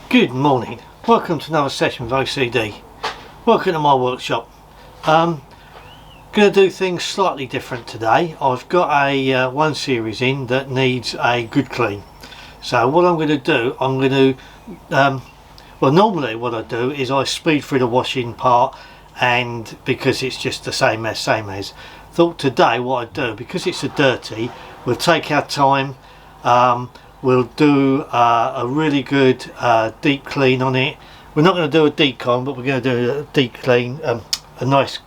Good morning, welcome to another session with OCD. Welcome to my workshop. Going to do things slightly different today. I've got a 1 series in that needs a good clean. So what I'm going to do, well, normally what I do is I speed through the washing part, and because it's just the same as. Thought today what I'd do, because it's a dirty, we'll take our time. We'll do a really good deep clean on it. We're not going to do a decon, but we're going to do a deep clean, a nice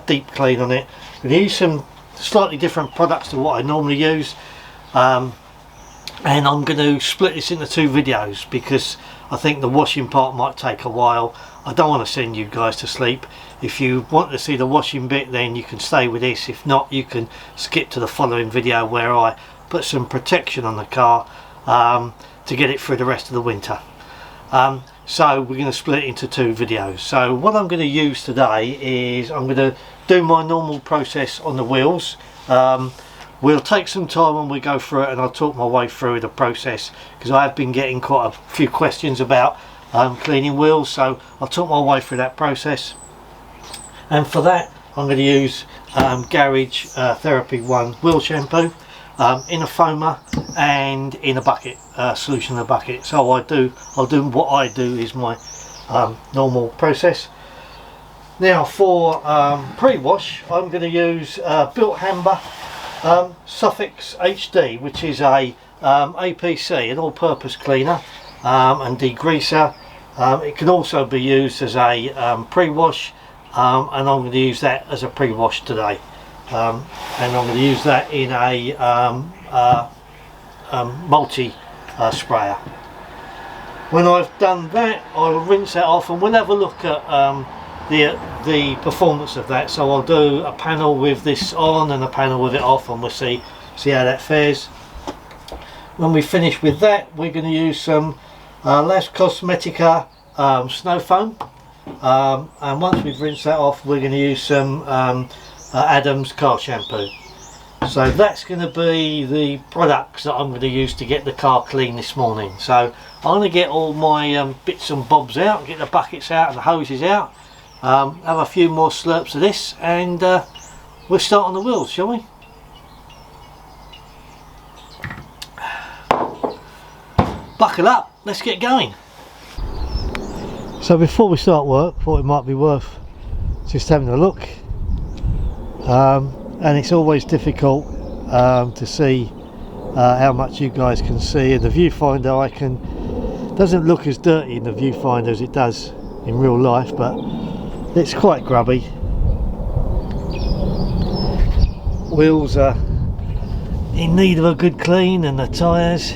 deep clean on it. We're going to use some slightly different products to what I normally use, and I'm going to split this into 2 videos because I think the washing part might take a while. I don't want to send you guys to sleep. If you want to see the washing bit, then you can stay with this. If not, you can skip to the following video where I put some protection on the car to get it through the rest of the winter. So we're going to split it into 2 videos. So what I'm going to use today is I'm going to do my normal process on the wheels. We'll take some time when we go through it, and I'll talk my way through the process because I have been getting quite a few questions about cleaning wheels, so I'll talk my way through that process. And for that I'm going to use Garage Therapy 1 wheel shampoo in a foamer and in a bucket, solution in a bucket. So I'll do what I do is my normal process. Now for pre-wash, I'm going to use Built Hamber Suffix HD, which is a APC, an all-purpose cleaner and degreaser. It can also be used as a pre-wash, and I'm going to use that as a pre-wash today. And I'm going to use that in a multi sprayer. When I've done that, I'll rinse that off, and we'll have a look at the performance of that. So I'll do a panel with this on and a panel with it off, and we'll see how that fares. When we finish with that, we're going to use some Las Cosmetica snowfoam, and once we've rinsed that off, we're going to use some Adam's car shampoo. So that's going to be the products that I'm going to use to get the car clean this morning. So I'm going to get all my bits and bobs out, get the buckets out and the hoses out, have a few more slurps of this, and we'll start on the wheels, shall we? Buckle up, let's get going. So before we start work, thought it might be worth just having a look. And it's always difficult to see how much you guys can see. In the viewfinder, doesn't look as dirty in the viewfinder as it does in real life, but it's quite grubby. Wheels are in need of a good clean, and the tyres.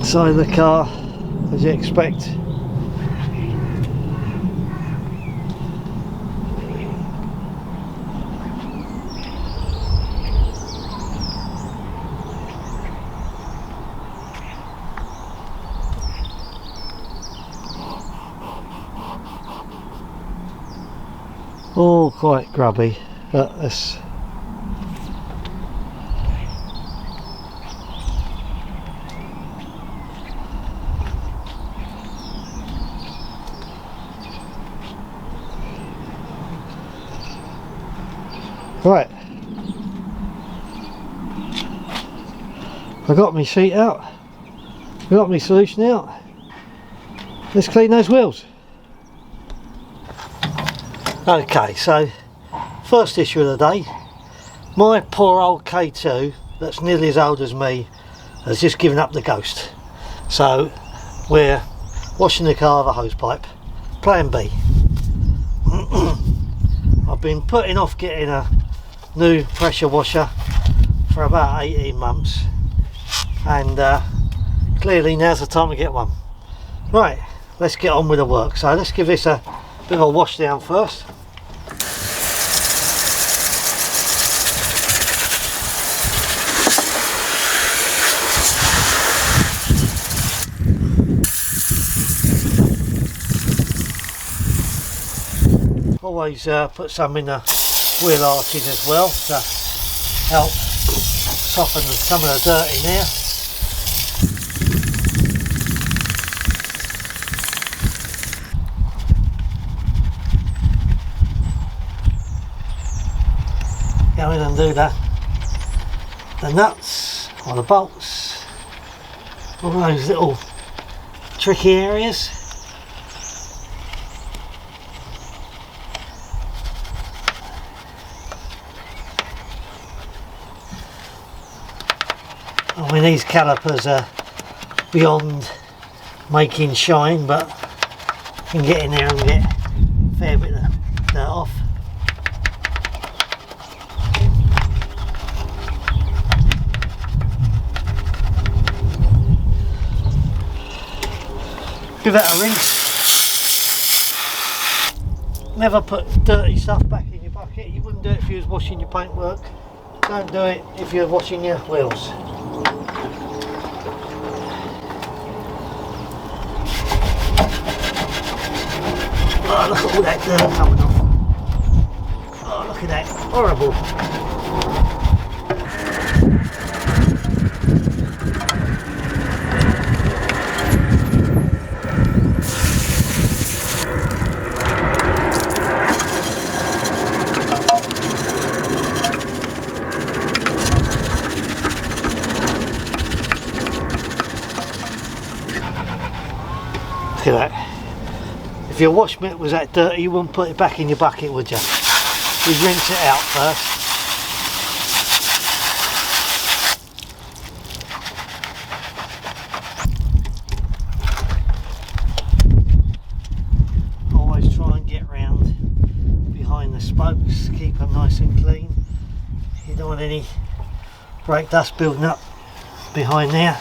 Side of the car, as you expect. All quite grubby, but that's right. I got my sheet out, I got my solution out. Let's clean those wheels. Okay, so first issue of the day, my poor old K2 that's nearly as old as me has just given up the ghost. So we're washing the car with a hose pipe. Plan B. I've been putting off getting a new pressure washer for about 18 months, and clearly now's the time to get one. Right, let's get on with the work. So let's give this a bit of a wash down first. Always put some in the wheel arches as well to help soften some of the dirt in there. Go in and do the nuts or the bolts, all those little tricky areas. I mean, these calipers are beyond making shine, but you can get in there and get a fair bit of dirt off. Give that a rinse. Never put dirty stuff back in your bucket. You wouldn't do it if you was washing your paintwork. Don't do it if you're washing your wheels. Oh, look at all that dirt coming off. Oh, look at that. Horrible. Look at that. If your wash mitt was that dirty, you wouldn't put it back in your bucket, would you? You'd rinse it out first. Always try and get round behind the spokes, keep them nice and clean. You don't want any brake dust building up behind there.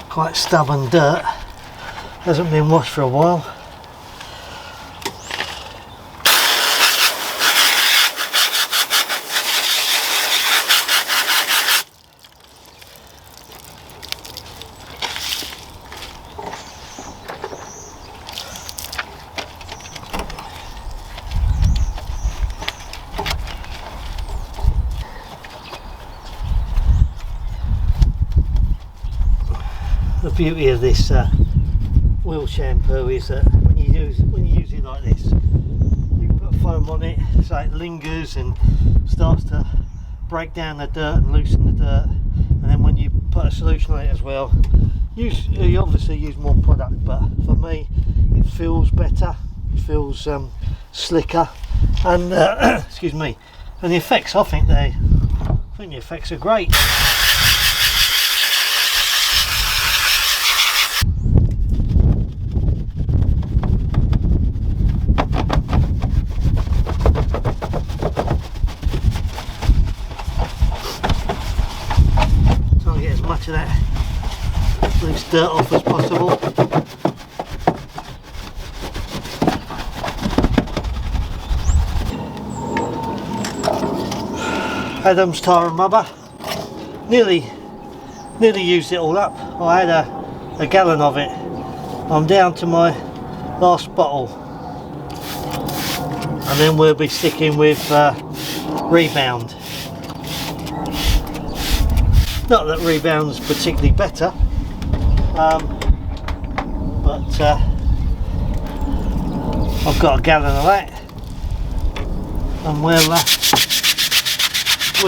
Quite stubborn dirt, hasn't been washed for a while. The beauty of this wheel shampoo is that when you use it like this, you can put foam on it so it lingers and starts to break down the dirt and loosen the dirt, and then when you put a solution on it as well, you obviously use more product, but for me it feels better, it feels slicker, and excuse me, and the effects, I think the effects are great. Much of that loose dirt off as possible. Adam's tire and rubber. Nearly used it all up. I had a gallon of it. I'm down to my last bottle, and then we'll be sticking with Rebound. Not that Rebound's particularly better, but I've got a gallon of that, and we'll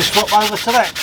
swap over to that.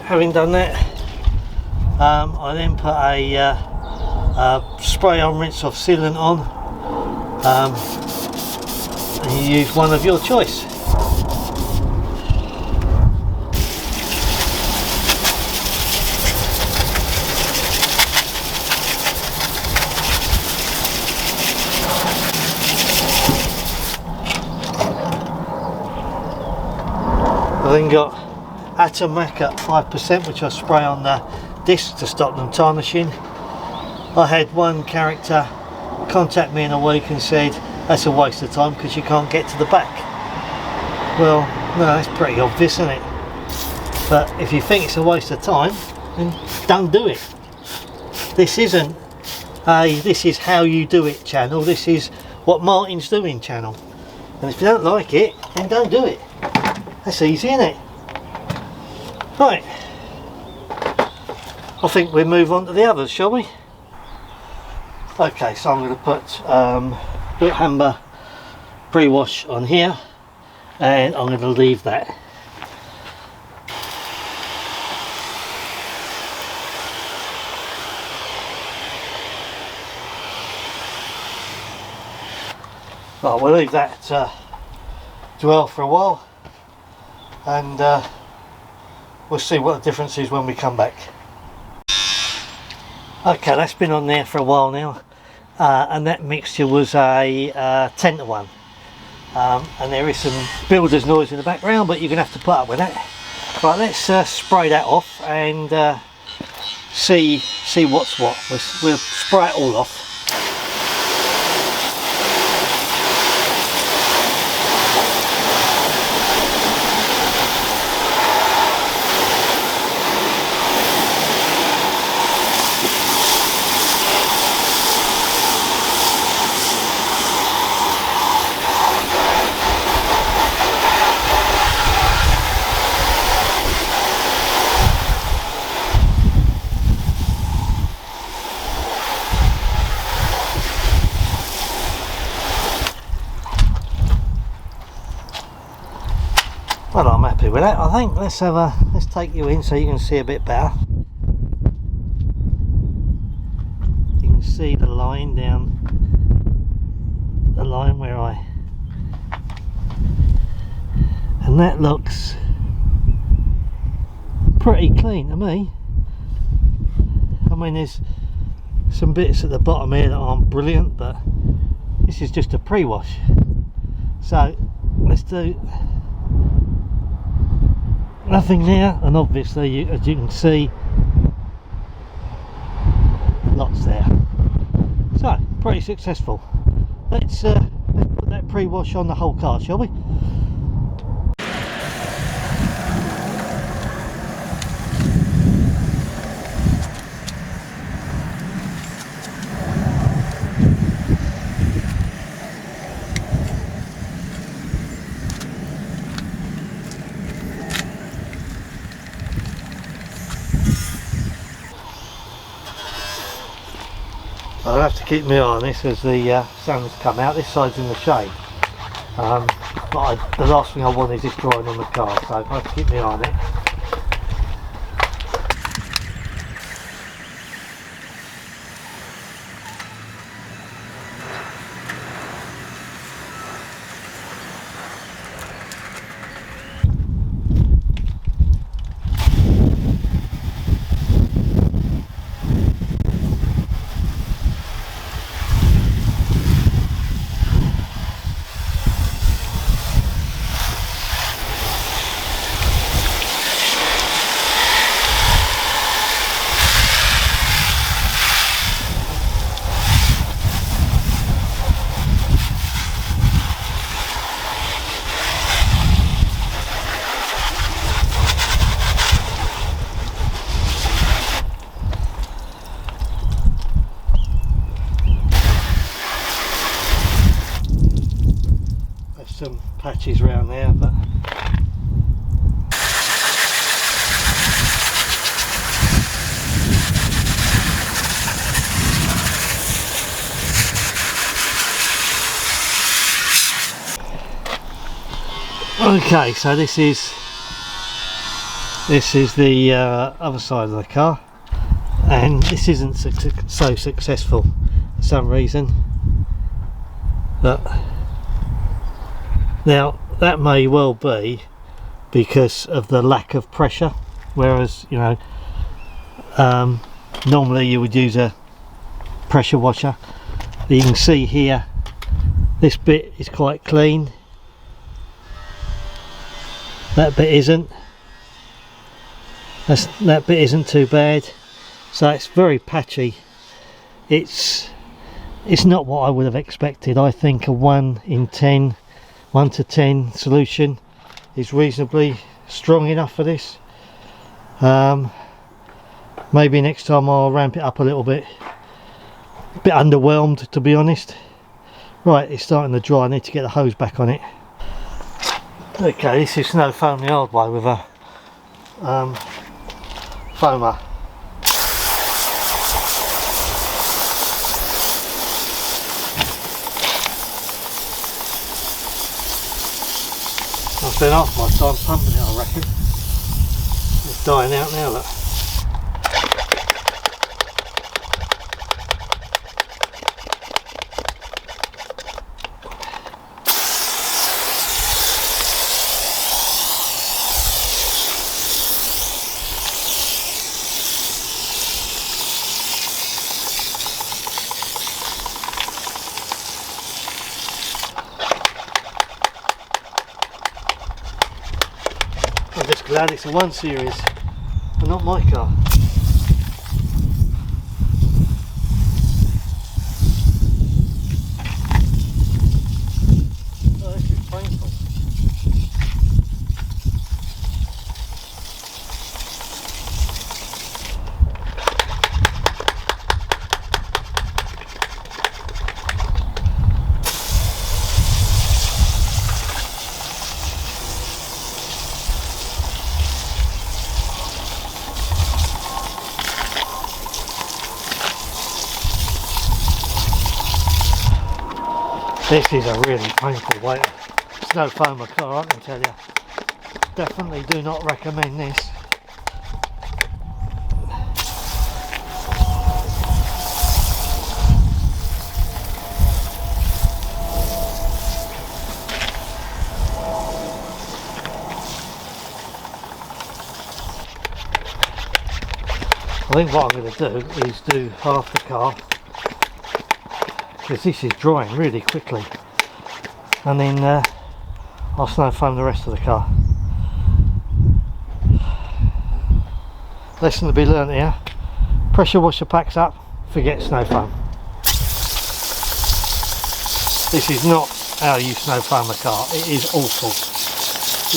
having done that, I then put a spray on rinse off sealant on, and you use one of your choice. I then got Aytoglym at 5%, which I spray on the discs to stop them tarnishing. I had one character contact me in a week and said that's a waste of time because you can't get to the back. Well, no, that's pretty obvious, isn't it? But if you think it's a waste of time, then don't do it. This isn't a "this is how you do it" channel. This is what Martin's doing channel. And if you don't like it, then don't do it. That's easy, isn't it? Right, I think we'll move on to the others, shall we? Okay, so I'm going to put Built Amber pre-wash on here, and I'm going to leave that. Right, we'll leave that dwell for a while, and we'll see what the difference is when we come back. Okay, that's been on there for a while now, and that mixture was a 10-to-1, and there is some builder's noise in the background, but you're going to have to put up with that. Right, let's spray that off and see what's what. We'll spray it all off. Well, I'm happy with that, I think. Let's take you in so you can see a bit better. You can see the line down, the line where and that looks pretty clean to me. I mean, there's some bits at the bottom here that aren't brilliant, but this is just a pre-wash. So let's do nothing there, and obviously as you can see, lots there. So pretty successful. Let's put that pre-wash on the whole car, shall we? I'll have to keep my eye on this as the sun's come out. This side's in the shade, but the last thing I want is this drying on the car, so I have to keep my eye on it. Some patches around there, but okay, so this is This is the other side of the car, and this isn't so successful for some reason. But now that may well be because of the lack of pressure, whereas, you know, normally you would use a pressure washer. But you can see here, this bit is quite clean, that bit isn't. That bit isn't too bad, so it's very patchy. It's not what I would have expected. I think a 1 to 10 solution is reasonably strong enough for this. Maybe next time I'll ramp it up a little bit. A bit underwhelmed, to be honest. Right, it's starting to dry. I need to get the hose back on it. Okay, this is snow foam the old way with a foamer. I've been off my time pumping it, I reckon. It's dying out now, look. I'm just glad it's a 1 series and not my car. Oh, this is painful. This is a really painful way to snow foam a car, I can tell you. Definitely do not recommend this. I think what I'm going to do is do half the car, because this is drying really quickly, and then I'll snow foam the rest of the car. Lesson to be learnt here: pressure washer packs up, forget snow foam. This is not how you snow foam a car. It is awful.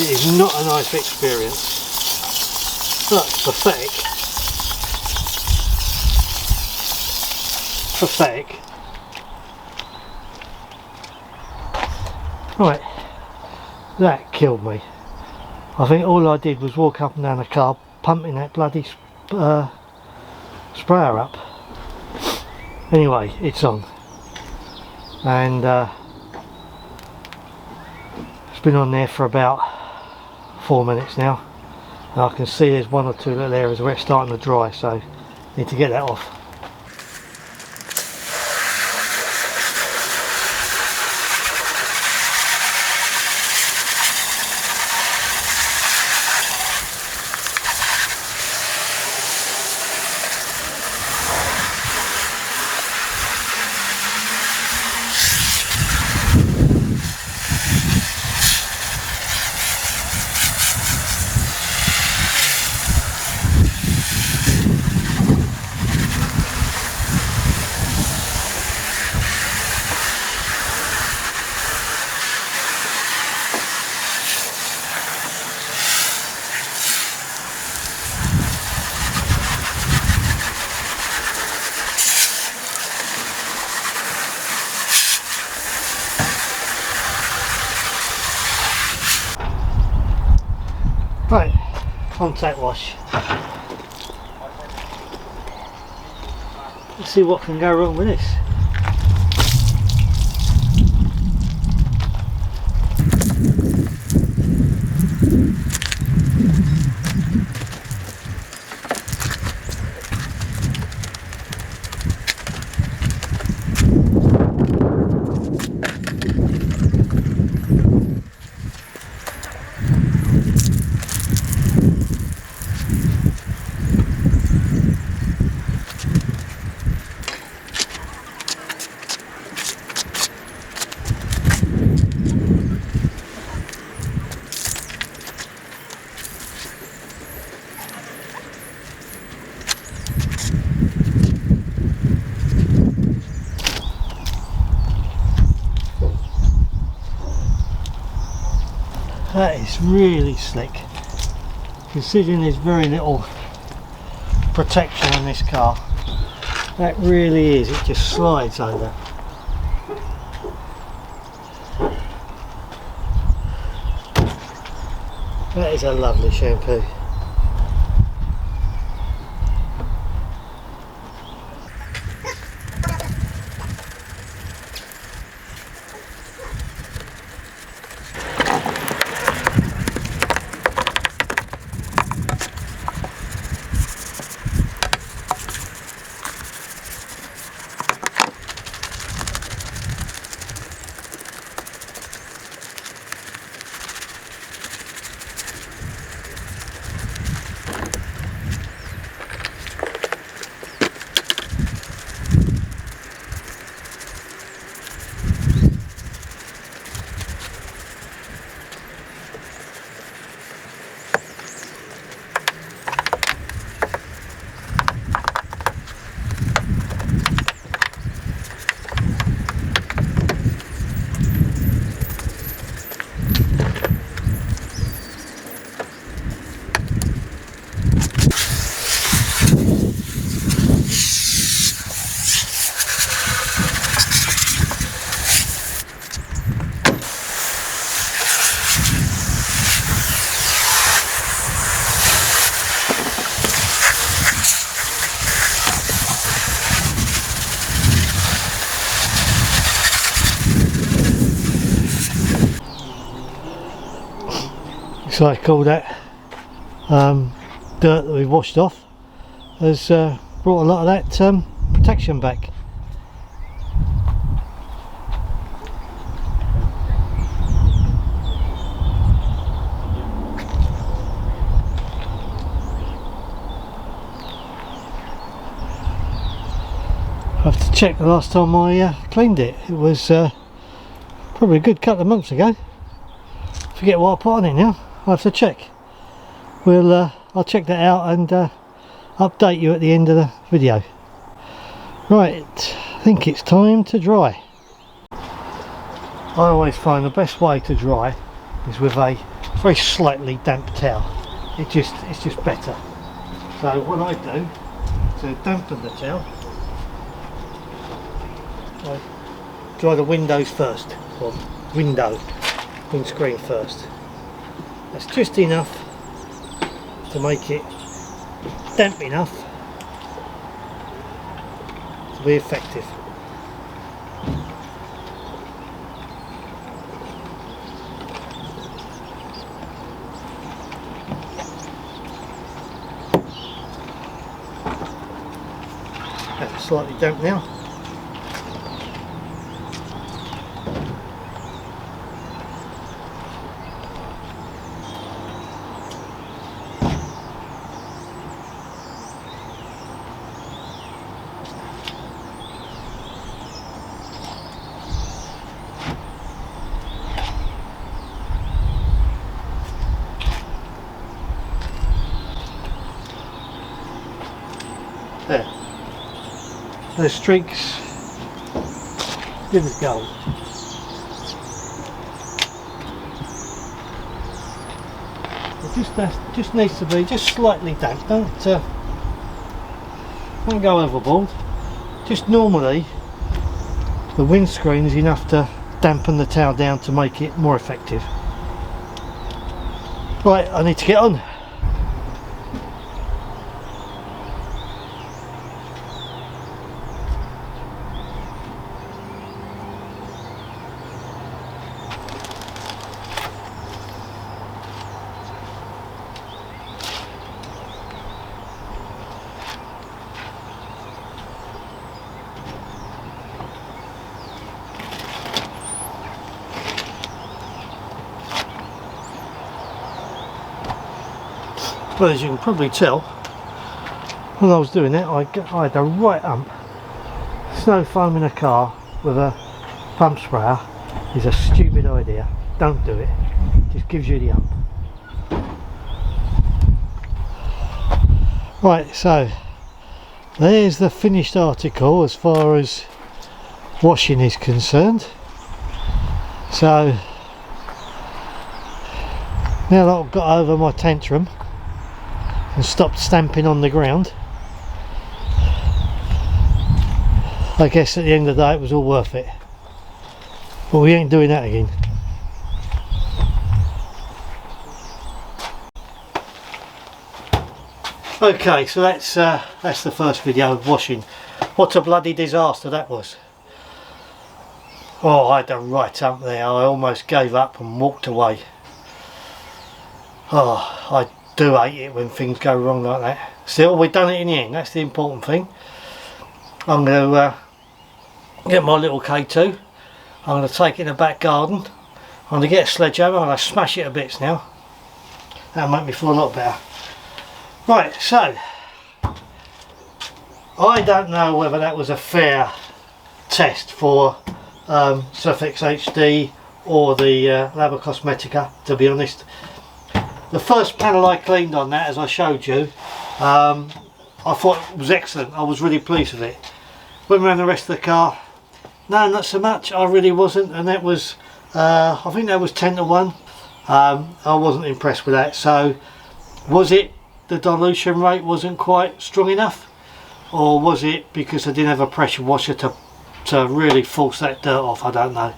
It is not a nice experience, but pathetic. Pathetic. Right, that killed me. I think all I did was walk up and down the car pumping that bloody sprayer up. Anyway, it's on, and it's been on there for about 4 minutes now, and I can see there's 1 or 2 little areas where it's starting to dry, so I need to get that off. Right, contact wash. Let's see what can go wrong with this. That is really slick, considering there's very little protection on this car. That really is, it just slides over. That is a lovely shampoo. Looks like all that dirt that we washed off has brought a lot of that protection back. I have to check the last time I cleaned it. It was probably a good couple of months ago. Forget what I put on it now. I'll have to check. I'll check that out and update you at the end of the video. Right, I think it's time to dry. I always find the best way to dry is with a very slightly damp towel. It's just better. So what I do to dampen the towel, I dry the windows first, or windscreen first. That's just enough to make it damp enough to be effective. That's slightly damp now. There. The streaks, good as gold. It just needs to be just slightly damp. Don't go overboard. Just normally, the windscreen is enough to dampen the towel down to make it more effective. Right, I need to get on. Well, as you can probably tell, when I was doing it, I had a right ump. Snow foam in a car with a pump sprayer is a stupid idea. Don't do it. It just gives you the ump. Right, so there's the finished article as far as washing is concerned. So Now that I've got over my tantrum and stopped stamping on the ground, I guess at the end of the day it was all worth it. But we ain't doing that again. Okay, so that's the first video of washing. What a bloody disaster that was. Oh, I had to right up there. I almost gave up and walked away. Oh, I do hate it when things go wrong like that. Still, we've done it in the end. That's the important thing. I'm going to get my little K2. I'm going to take it in the back garden. I'm going to get a sledgehammer and I'll smash it to bits now. That'll make me feel a lot better. Right, so I don't know whether that was a fair test for Surfx HD or the Labo Cosmetica, to be honest. The first panel I cleaned on that, as I showed you, I thought it was excellent. I was really pleased with it. Went around the rest of the car, no, not so much. I really wasn't, and that was I think that was 10 to 1. I wasn't impressed with that. So was it the dilution rate wasn't quite strong enough, or was it because I didn't have a pressure washer to really force that dirt off? I don't know.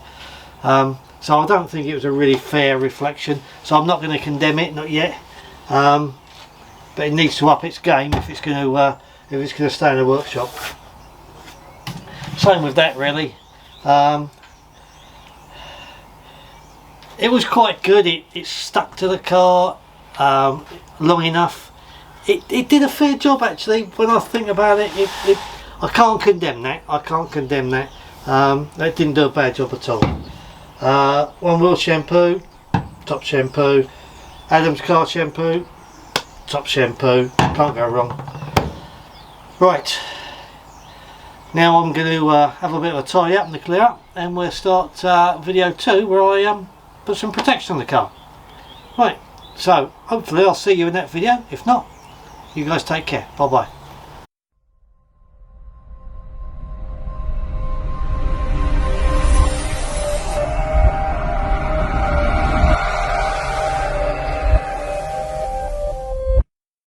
So I don't think it was a really fair reflection, so I'm not going to condemn it, not yet. But it needs to up its game if it's going to stay in the workshop. Same with that, really. It was quite good. It stuck to the car long enough. It did a fair job, actually. When I think about it, I can't condemn that. I can't condemn that. That didn't do a bad job at all. One Wheel shampoo, top shampoo. Adam's car shampoo, top shampoo. Can't go wrong. Right, now I'm going to have a bit of a tidy up and a clear up, and we'll start video 2 where I put some protection on the car. Right, so hopefully I'll see you in that video. If not, you guys take care. Bye bye.